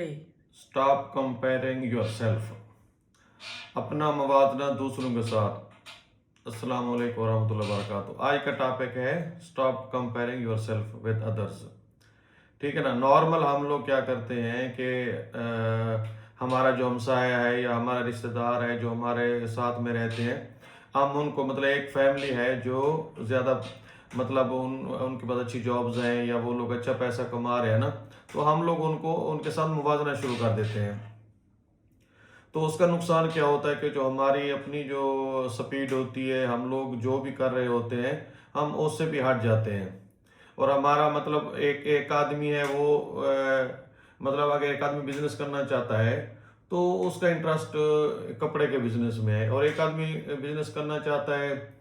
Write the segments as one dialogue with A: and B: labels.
A: Stop comparing yourself. अपना मवाजना दूसरों के साथ। अस्सलाम वालेकुम वरहमतुल्लाहि वबरकातुहू। आज का टॉपिक है stop comparing yourself with others. ठीक है ना। नॉर्मल हम लोग क्या करते हैं कि हमारा जो हमसाया है या हमारा रिश्तेदार है जो हमारे साथ में रहते हैं, हम उनको मतलब एक फैमिली है जो ज़्यादा मतलब उनके पास अच्छी जॉब्स हैं या वो लोग अच्छा पैसा कमा रहे हैं ना, तो हम लोग उनको उनके साथ मुवाजना शुरू कर देते हैं। तो उसका नुकसान क्या होता है कि जो हमारी अपनी जो स्पीड होती है, हम लोग जो भी कर रहे होते हैं, हम उससे भी हट जाते हैं। और हमारा मतलब एक एक आदमी है वो मतलब अगर एक आदमी बिजनेस करना चाहता है तो उसका इंटरेस्ट कपड़े के बिजनेस में है, और एक आदमी बिजनेस करना चाहता है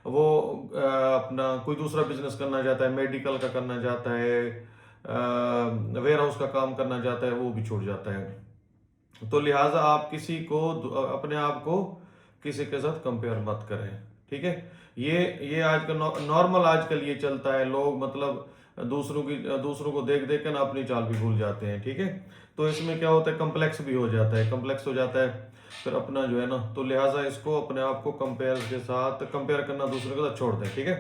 A: वो अपना कोई दूसरा बिजनेस करना चाहता है, मेडिकल का करना चाहता है, वेयर हाउस का काम करना चाहता है, वो भी छूट जाता है। तो लिहाजा आप किसी को अपने आप को किसी के साथ कंपेयर मत करें। ठीक है। ये आज का नॉर्मल आजकल ये चलता है। लोग मतलब दूसरों को देख देख के ना अपनी चाल भी भूल जाते हैं। ठीक है। तो इसमें क्या होता है, कम्प्लेक्स भी हो जाता है, कम्प्लेक्स हो जाता है फिर अपना जो है ना, तो लिहाजा इसको अपने आप को कंपेयर करना दूसरों के साथ छोड़ दें। ठीक है।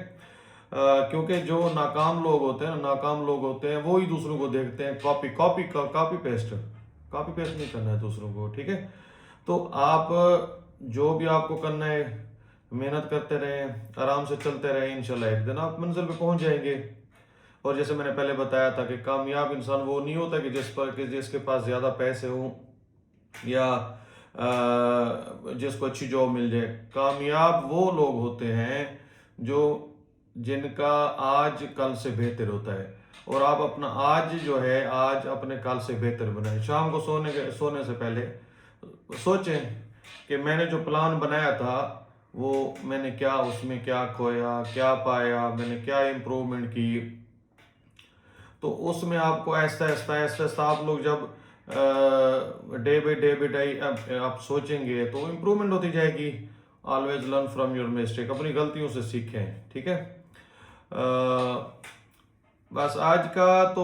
A: क्योंकि जो नाकाम लोग होते हैं ना, नाकाम लोग होते हैं वो ही दूसरों को देखते हैं, कॉपी पेस्ट नहीं करना है दूसरों को। ठीक है। तो आप जो भी आपको करना है, मेहनत करते रहें, आराम से चलते रहें, इंशाल्लाह एक दिन आप मंजिल पे पहुंच जाएंगे। और जैसे मैंने पहले बताया था कि कामयाब इंसान वो नहीं होता कि जिसके पास ज़्यादा पैसे हों या जिसको अच्छी जॉब मिल जाए। कामयाब वो लोग होते हैं जो जिनका आज कल से बेहतर होता है। और आप अपना आज जो है, आज अपने कल से बेहतर बनाएं। शाम को सोने से पहले सोचें कि मैंने जो प्लान बनाया था वो मैंने क्या उसमें क्या खोया, क्या पाया, मैंने क्या इम्प्रूवमेंट की। तो उसमें आपको ऐसा आप लोग जब डे बाई डे आप सोचेंगे तो इम्प्रूवमेंट होती जाएगी। Always learn from your mistake, अपनी गलतियों से सीखें। ठीक है। बस आज का तो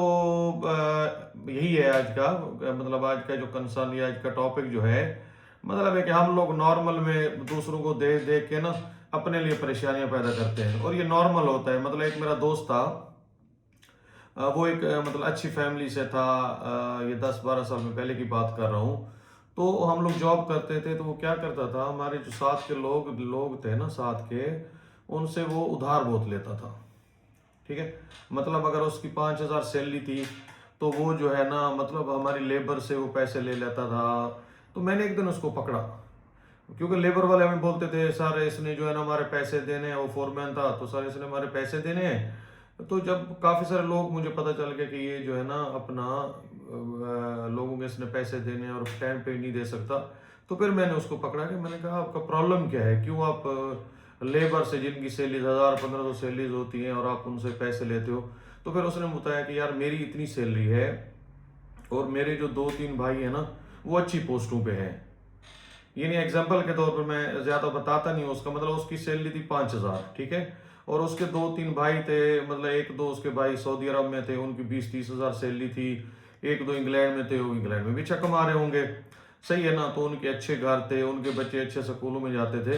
A: यही है। आज का मतलब आज का जो कंसर्न या आज का टॉपिक जो है, मतलब है कि हम लोग नॉर्मल में दूसरों को देख देख के ना अपने लिए परेशानियां पैदा करते हैं, और ये नॉर्मल होता है। मतलब एक मेरा दोस्त था, वो एक मतलब अच्छी फैमिली से था। ये 10-12 साल में पहले की बात कर रहा हूँ। तो हम लोग जॉब करते थे, तो वो क्या करता था, हमारे जो साथ के लोग लोग थे ना साथ के, उनसे वो उधार बहुत लेता था। ठीक है। मतलब अगर उसकी 5,000 सैलरी थी तो वो जो है ना, मतलब हमारी लेबर से वो पैसे ले लेता था। तो मैंने एक दिन उसको पकड़ा, क्योंकि लेबर वाले हमें बोलते थे सर इसने जो है ना हमारे पैसे देने हैं। वो फोरमैन था, तो सर इसने हमारे पैसे देने हैं। तो जब काफ़ी सारे लोग मुझे पता चल गया कि ये जो है ना अपना लोगों के इसने पैसे देने हैं और टाइम पे नहीं दे सकता, तो फिर मैंने उसको पकड़ा के मैंने कहा आपका प्रॉब्लम क्या है, क्यों आप लेबर से जिनकी सैलरी 1,000-1,500 सैलरीज होती हैं और आप उनसे पैसे लेते हो। तो फिर उसने बताया कि यार मेरी इतनी सैलरी है और मेरे जो 2-3 भाई हैं ना वो अच्छी पोस्टों पे हैं। ये नहीं, एग्जाम्पल के तौर पर मैं ज़्यादा बताता नहीं हूँ। उसका मतलब उसकी सैलरी थी 5,000। ठीक है। और उसके 2-3 भाई थे, मतलब एक दो उसके भाई सऊदी अरब में थे, उनकी 20-30 हज़ार सैलरी थी। एक दो इंग्लैंड में थे, वो इंग्लैंड में भी अच्छा कमा रहे होंगे। सही है ना। तो उनके अच्छे घर थे, उनके बच्चे अच्छे स्कूलों में जाते थे।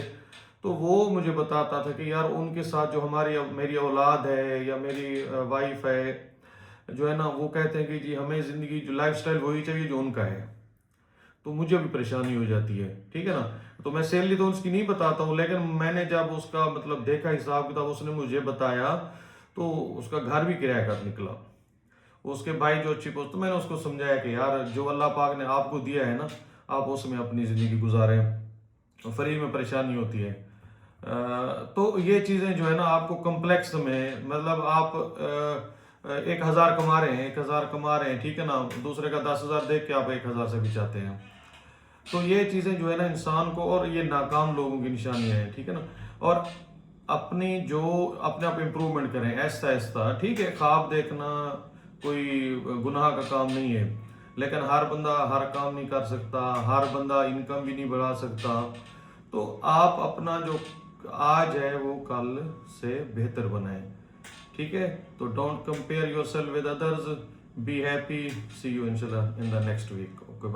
A: तो वो मुझे बताता था कि यार उनके साथ जो मेरी औलाद है या मेरी वाइफ है जो है ना, वो कहते हैं कि जी हमें ज़िंदगी जो लाइफ स्टाइल वही चाहिए जो उनका है। तो मुझे भी परेशानी हो जाती है। ठीक है ना। तो मैं सैलरी तो उसकी नहीं बताता हूँ, लेकिन मैंने जब उसका मतलब देखा हिसाब किताब, उसने मुझे बताया, तो उसका घर भी किराया का निकला। उसके भाई जो अच्छी पोस्ट, तो मैंने उसको समझाया कि यार जो अल्लाह पाक ने आपको दिया है ना, आप उसमें अपनी ज़िंदगी गुजारें, फ्री में परेशानी होती है। तो ये चीज़ें जो है ना आपको कम्प्लेक्स में, मतलब आप 1,000 कमा रहे हैं, 1,000 कमा रहे हैं, ठीक है ना, दूसरे का 10,000 देख के आप 1,000 से भी चाहते हैं। तो ये चीज़ें जो है ना इंसान को, और ये नाकाम लोगों की निशानियां हैं। ठीक है ना। और अपनी जो अपने आप इम्प्रूवमेंट करें ऐसा ऐसा। ठीक है, ख्वाब देखना कोई गुनाह का काम नहीं है, लेकिन हर बंदा हर काम नहीं कर सकता, हर बंदा इनकम भी नहीं बढ़ा सकता। तो आप अपना जो आज है वो कल से बेहतर बनाएं। ठीक है। तो don't compare yourself with others, be happy, see you इंशाल्लाह in the next week. Okay.